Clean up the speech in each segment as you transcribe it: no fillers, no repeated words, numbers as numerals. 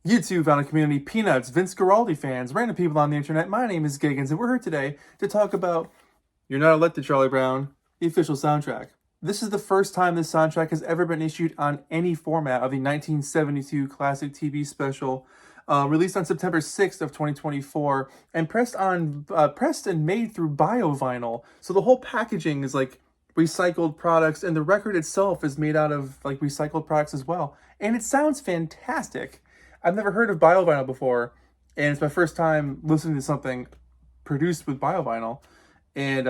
YouTube found a community, Peanuts, Vince Guaraldi fans, random people on the internet. My name is Giggens, and we're here today to talk about You're Not Elected, Charlie Brown, the official soundtrack. This is the first time this soundtrack has ever been issued on any format of the 1972 classic TV special, released on September 6th of 2024, and pressed and made through bio-vinyl. So the whole packaging is like recycled products, and the record itself is made out of like recycled products as well. And it sounds fantastic. I've never heard of bio-vinyl before, and it's my first time listening to something produced with bio-vinyl, and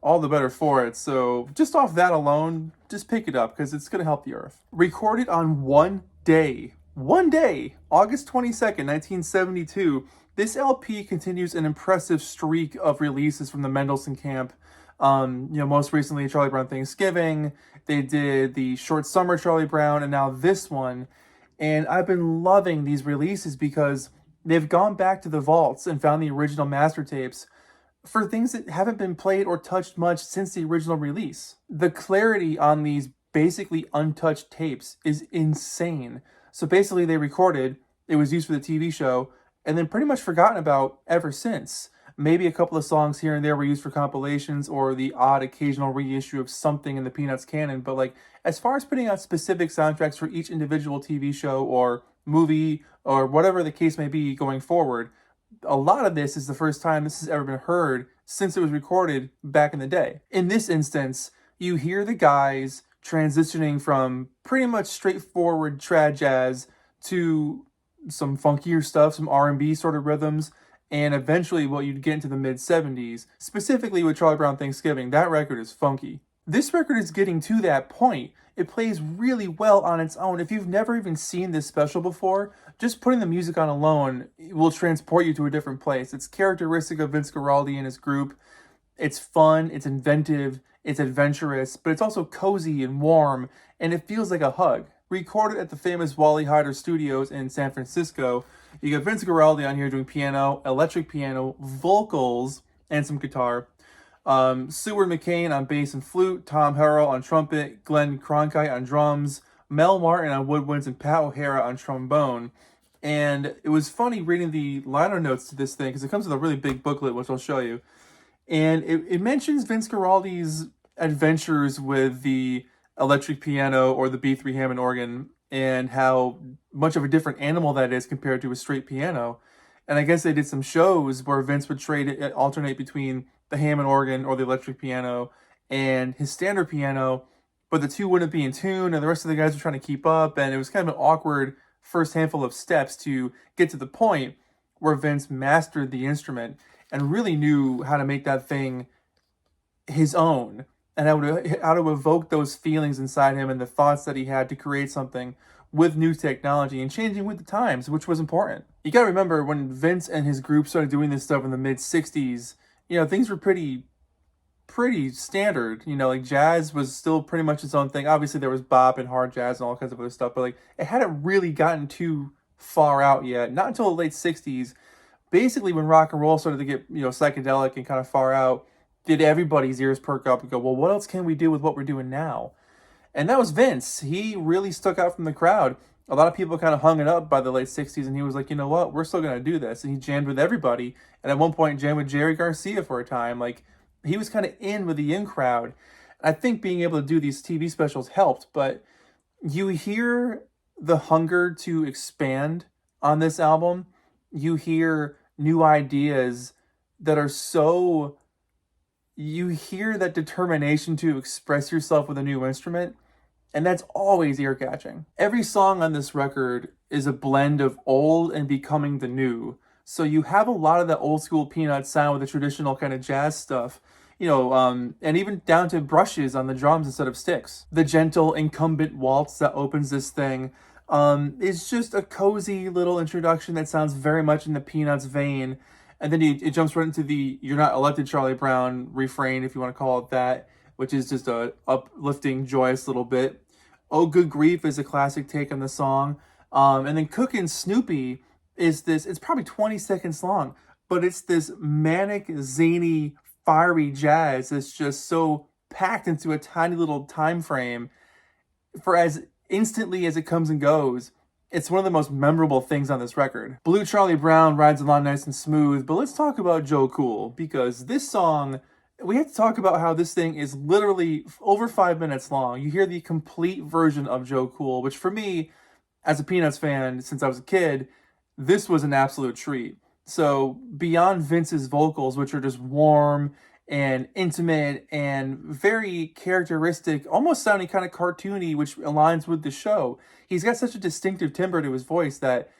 all the better for it. So just off that alone, just pick it up because it's going to help the earth. Recorded on one day, August 22nd, 1972, this LP continues an impressive streak of releases from the Mendelssohn camp. Most recently Charlie Brown Thanksgiving, they did the Short Summer Charlie Brown, and now this one. And I've been loving these releases because they've gone back to the vaults and found the original master tapes for things that haven't been played or touched much since the original release. The clarity on these basically untouched tapes is insane. So basically they recorded, it was used for the TV show, and then pretty much forgotten about ever since. Maybe a couple of songs here and there were used for compilations or the odd occasional reissue of something in the Peanuts canon. But like, as far as putting out specific soundtracks for each individual TV show or movie or whatever the case may be going forward, a lot of this is the first time this has ever been heard since it was recorded back in the day. In this instance, you hear the guys transitioning from pretty much straightforward trad jazz to some funkier stuff, some R&B sort of rhythms, and eventually what you'd get into the mid-70s, specifically with Charlie Brown Thanksgiving. That record is funky. This record is getting to that point. It plays really well on its own. If you've never even seen this special before, just putting the music on alone will transport you to a different place. It's characteristic of Vince Guaraldi and his group. It's fun, it's inventive, it's adventurous, but it's also cozy and warm, and it feels like a hug. Recorded at the famous Wally Heider Studios in San Francisco, you got Vince Guaraldi on here doing piano, electric piano, vocals, and some guitar. Seward McCain on bass and flute, Tom Harrell on trumpet, Glenn Cronkite on drums, Mel Martin on woodwinds, and Pat O'Hara on trombone. And it was funny reading the liner notes to this thing because it comes with a really big booklet, which I'll show you. And it mentions Vince Guaraldi's adventures with the electric piano or the B3 Hammond organ and how much of a different animal that is compared to a straight piano. And I guess they did some shows where Vince would alternate between the Hammond organ or the electric piano and his standard piano, but the two wouldn't be in tune and the rest of the guys were trying to keep up, and it was kind of an awkward first handful of steps to get to the point where Vince mastered the instrument and really knew how to make that thing his own and how to evoke those feelings inside him and the thoughts that he had to create something with new technology and changing with the times, which was important. You gotta remember when Vince and his group started doing this stuff in the mid-60s, things were pretty standard. Like jazz was still pretty much its own thing. Obviously there was bop and hard jazz and all kinds of other stuff, but like it hadn't really gotten too far out yet. Not until the late 60s, basically when rock and roll started to get, psychedelic and kind of far out, did everybody's ears perk up and go, well, what else can we do with what we're doing now? And that was Vince. He really stuck out from the crowd. A lot of people kind of hung it up by the late 60s, and he was like, you know what, we're still going to do this. And he jammed with everybody. And at one point, jammed with Jerry Garcia for a time. Like, he was kind of in with the in crowd. I think being able to do these TV specials helped, but you hear the hunger to expand on this album. You hear new ideas that are so... You hear that determination to express yourself with a new instrument, and that's always ear-catching. Every song on this record is a blend of old and becoming the new. So you have a lot of that old school Peanuts sound with the traditional kind of jazz stuff, and even down to brushes on the drums instead of sticks. The gentle incumbent waltz that opens this thing is just a cozy little introduction that sounds very much in the Peanuts vein. And then it jumps right into the You're Not Elected, Charlie Brown refrain, if you want to call it that, which is just a uplifting, joyous little bit. Oh Good Grief is a classic take on the song. And then Cookin' Snoopy is this, it's probably 20 seconds long, but it's this manic, zany, fiery jazz that's just so packed into a tiny little time frame for as instantly as it comes and goes. It's one of the most memorable things on this record. Blue Charlie Brown rides along nice and smooth, but let's talk about Joe Cool, because this song, we have to talk about how this thing is literally over 5 minutes long. You hear the complete version of Joe Cool, which for me, as a Peanuts fan since I was a kid, this was an absolute treat. So beyond Vince's vocals, which are just warm and intimate and very characteristic, almost sounding kind of cartoony, which aligns with the show. He's got such a distinctive timbre to his voice that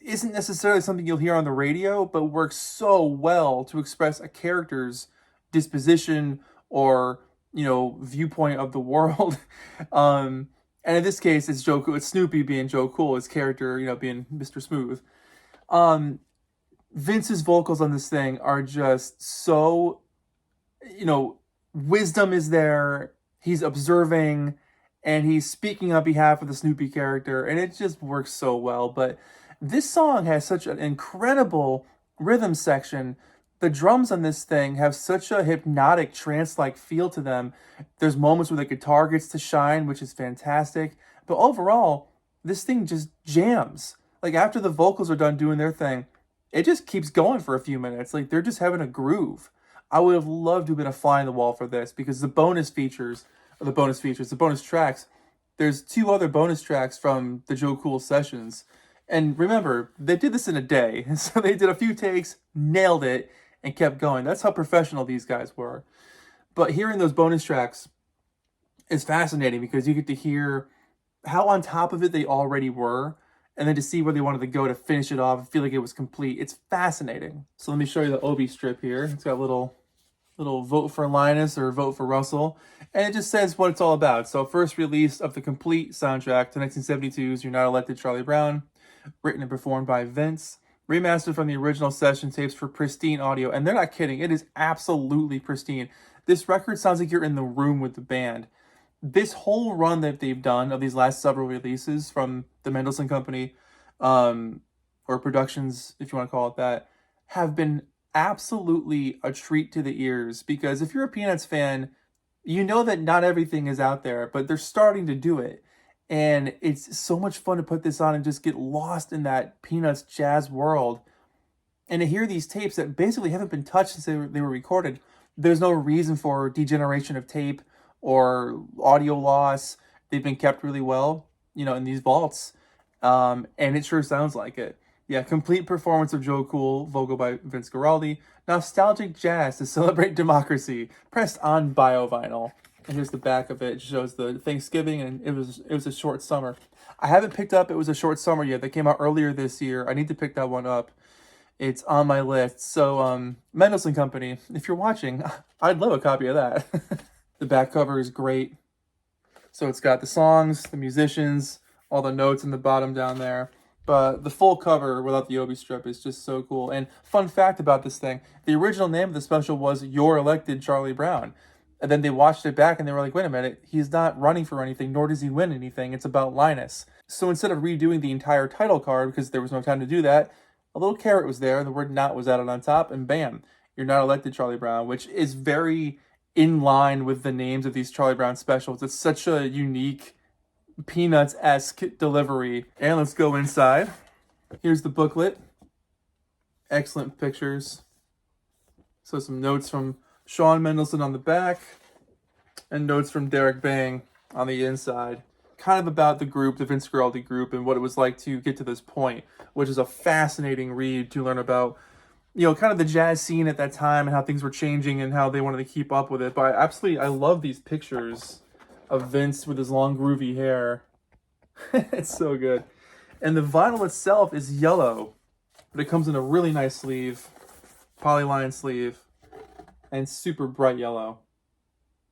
isn't necessarily something you'll hear on the radio, but works so well to express a character's disposition or, viewpoint of the world. And in this case, it's Joe Cool. It's Snoopy being Joe Cool, his character, being Mr. Smooth. Vince's vocals on this thing are just so, wisdom is there. He's observing and he's speaking on behalf of the Snoopy character, and it just works so well. But this song has such an incredible rhythm section. The drums on this thing have such a hypnotic, trance-like feel to them. There's moments where the guitar gets to shine, which is fantastic. But overall, this thing just jams. Like, after the vocals are done doing their thing, it just keeps going for a few minutes. Like, they're just having a groove. I would have loved to have been a fly on the wall for this, because the bonus tracks, there's 2 other bonus tracks from the Joe Cool sessions. And remember, they did this in a day. So they did a few takes, nailed it, and kept going. That's how professional these guys were. But hearing those bonus tracks is fascinating, because you get to hear how on top of it they already were, and then to see where they wanted to go to finish it off and feel like it was complete. It's fascinating. So let me show you the Obi strip here. It's got a little vote for Linus or vote for Russell. And it just says what it's all about. So first release of the complete soundtrack to 1972's You're Not Elected, Charlie Brown. Written and performed by Vince. Remastered from the original session tapes for pristine audio. And they're not kidding. It is absolutely pristine. This record sounds like you're in the room with the band. This whole run that they've done of these last several releases from the Mendelssohn Company, or productions, if you want to call it that, have been absolutely a treat to the ears. Because if you're a Peanuts fan, you know that not everything is out there, but they're starting to do it. And it's so much fun to put this on and just get lost in that Peanuts jazz world. And to hear these tapes that basically haven't been touched since they were recorded, there's no reason for degeneration of tape or audio loss. They've been kept really well, in these vaults. And it sure sounds like it. Yeah, complete performance of Joe Cool, vocal by Vince Guaraldi. Nostalgic jazz to celebrate democracy, pressed on bio-vinyl. And here's the back of it. It shows the Thanksgiving, and it was a short summer. I haven't picked up It Was a Short Summer yet. That came out earlier this year. I need to pick that one up. It's on my list. So, Mendelssohn Company, if you're watching, I'd love a copy of that. The back cover is great. So it's got the songs, the musicians, all the notes in the bottom down there. But the full cover without the Obi strip is just so cool. And fun fact about this thing, the original name of the special was You're Elected, Charlie Brown. And then they watched it back and they were like, wait a minute, he's not running for anything, nor does he win anything. It's about Linus. So instead of redoing the entire title card, because there was no time to do that, a little carrot was there, the word not was added on top, and bam, You're Not Elected, Charlie Brown, which is very in line with the names of these Charlie Brown specials. It's such a unique, Peanuts-esque delivery. And let's go inside. Here's the booklet. Excellent pictures. So some notes from Sean Mendelssohn on the back, and notes from Derek Bang on the inside. Kind of about the group, the Vince Guaraldi group, and what it was like to get to this point, which is a fascinating read to learn about, kind of the jazz scene at that time and how things were changing and how they wanted to keep up with it. But I love these pictures of Vince with his long groovy hair. It's so good. And the vinyl itself is yellow, but it comes in a really nice sleeve, polyline sleeve, and super bright yellow.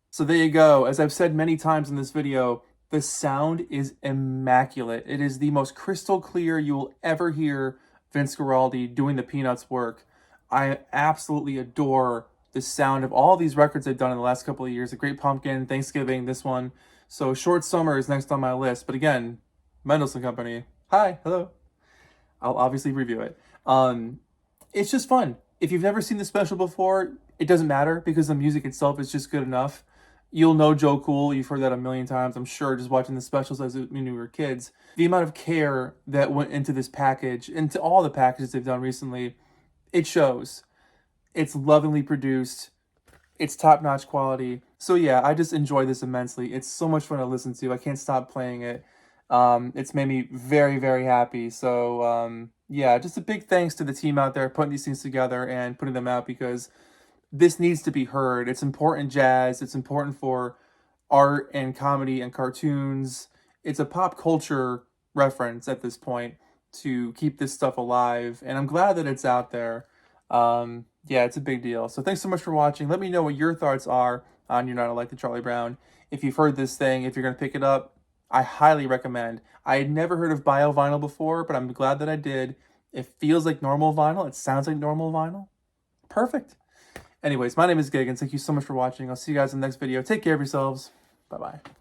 So there you go. As I've said many times in this video, the sound is immaculate. It is the most crystal clear you will ever hear Vince Guaraldi doing the Peanuts work. I absolutely adore the sound of all these records they've done in the last couple of years. The Great Pumpkin, Thanksgiving, this one. So Short Summer is next on my list. But again, Mendelssohn Company. Hi, hello. I'll obviously review it. It's just fun. If you've never seen the special before, it doesn't matter because the music itself is just good enough. You'll know Joe Cool. You've heard that a million times, I'm sure, just watching the specials as when we were kids. The amount of care that went into this package, into all the packages they've done recently, it shows. It's lovingly produced. It's top-notch quality. So yeah, I just enjoy this immensely. It's so much fun to listen to. I can't stop playing it. It's made me very, very happy. So yeah, just a big thanks to the team out there putting these things together and putting them out, because this needs to be heard. It's important jazz. It's important for art and comedy and cartoons. It's a pop culture reference at this point to keep this stuff alive. And I'm glad that it's out there. Yeah, it's a big deal. So thanks so much for watching. Let me know what your thoughts are on You're Not Elected Charlie Brown. If you've heard this thing, if you're going to pick it up, I highly recommend. I had never heard of bio vinyl before, but I'm glad that I did. It feels like normal vinyl. It sounds like normal vinyl. Perfect. Anyways, my name is Giggens. Thank you so much for watching. I'll see you guys in the next video. Take care of yourselves. Bye-bye.